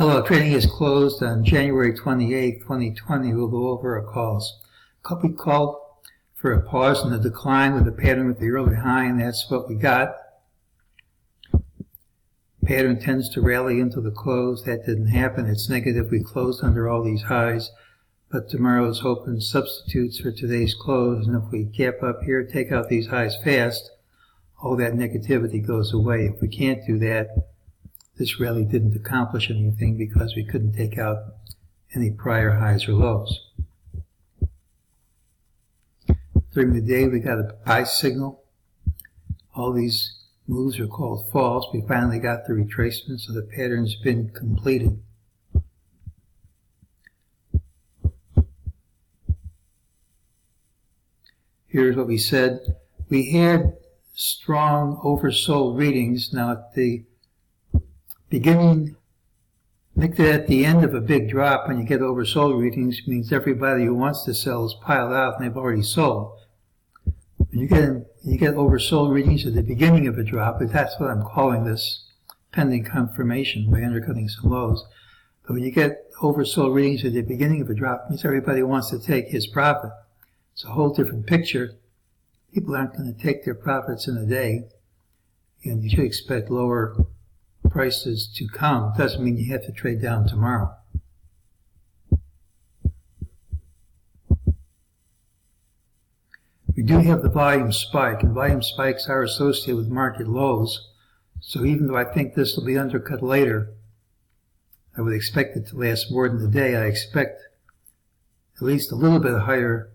Hello, trading is closed on January 28, 2020. We'll go over our calls. We called for a pause in the decline with a pattern with the early high, and that's what we got. Pattern tends to rally into the close. That didn't happen. It's negative. We closed under all these highs, but tomorrow's open substitutes for today's close, and if we gap up here, take out these highs fast, all that negativity goes away. If we can't do that, this rally didn't accomplish anything because we couldn't take out any prior highs or lows. During the day, we got a buy signal. All these moves are called falls. We finally got the retracement, so the pattern's been completed. Here's what we said. We had strong oversold readings. Now at the beginning, make that at the end of a big drop when you get oversold readings means everybody who wants to sell is piled out and they've already sold. When you get oversold readings at the beginning of a drop, that's what I'm calling this pending confirmation by undercutting some lows. But when you get oversold readings at the beginning of a drop, it means everybody wants to take his profit. It's a whole different picture. People aren't going to take their profits in a day, and you should expect lower prices to come. Doesn't mean you have to trade down tomorrow. We do have the volume spike, and volume spikes are associated with market lows. So even though I think this will be undercut later, I would expect it to last more than a day. I expect at least a little bit higher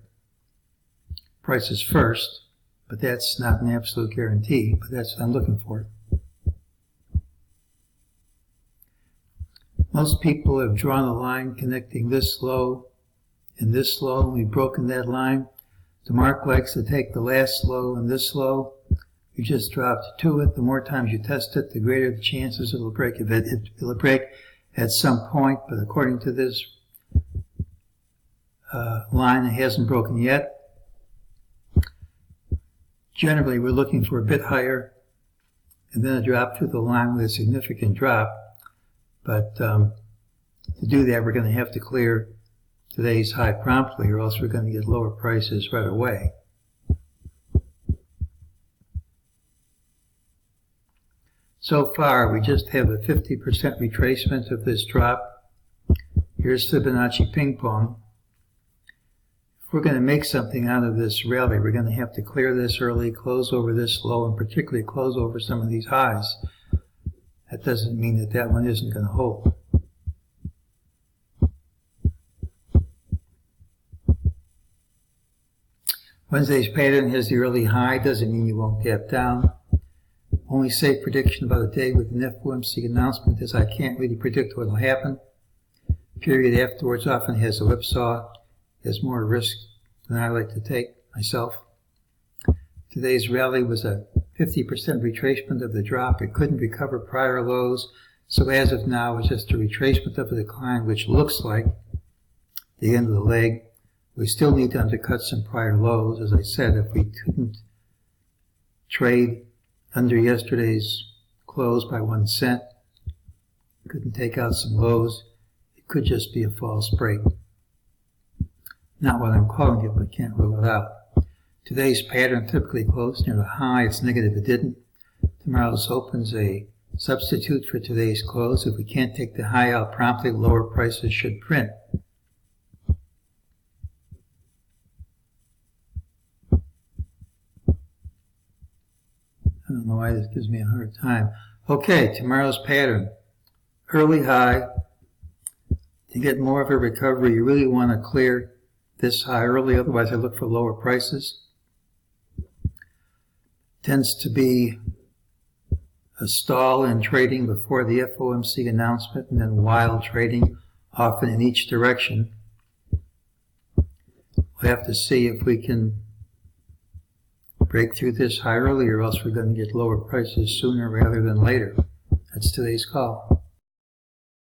prices first, but that's not an absolute guarantee, but that's what I'm looking for. Most people have drawn a line connecting this low and this low, and we've broken that line. The mark likes to take the last low and this low. You just dropped to it. The more times you test it, the greater the chances it'll break. It'll break at some point, but according to this line, it hasn't broken yet. Generally, we're looking for a bit higher and then a drop through the line with a significant drop. But to do that, we're going to have to clear today's high promptly, or else we're going to get lower prices right away. So far, we just have a 50% retracement of this drop. Here's Fibonacci ping pong. If we're going to make something out of this rally, we're going to have to clear this early, close over this low, and particularly close over some of these highs. That doesn't mean that that one isn't going to hold. Wednesday's pattern has the early high. Doesn't mean you won't gap down. Only safe prediction about a day with an FOMC announcement is I can't really predict what will happen. Period afterwards often has a whipsaw. Has more risk than I like to take myself. Today's rally was a 50% retracement of the drop. It couldn't recover prior lows, so as of now it's just a retracement of the decline, which looks like the end of the leg. We still need to undercut some prior lows. As I said, if we couldn't trade under yesterday's close by 1 cent, couldn't take out some lows, it could just be a false break. Not what I'm calling it, but can't rule it out. Today's pattern typically closed near the high. It's negative, it didn't. Tomorrow's open's a substitute for today's close. If we can't take the high out promptly, lower prices should print. I don't know why this gives me a hard time. Okay, tomorrow's pattern. Early high. To get more of a recovery, you really want to clear this high early, otherwise I look for lower prices. Tends to be a stall in trading before the FOMC announcement, and then wild trading, often in each direction. We'll have to see if we can break through this high early, or else we're going to get lower prices sooner rather than later. That's today's call.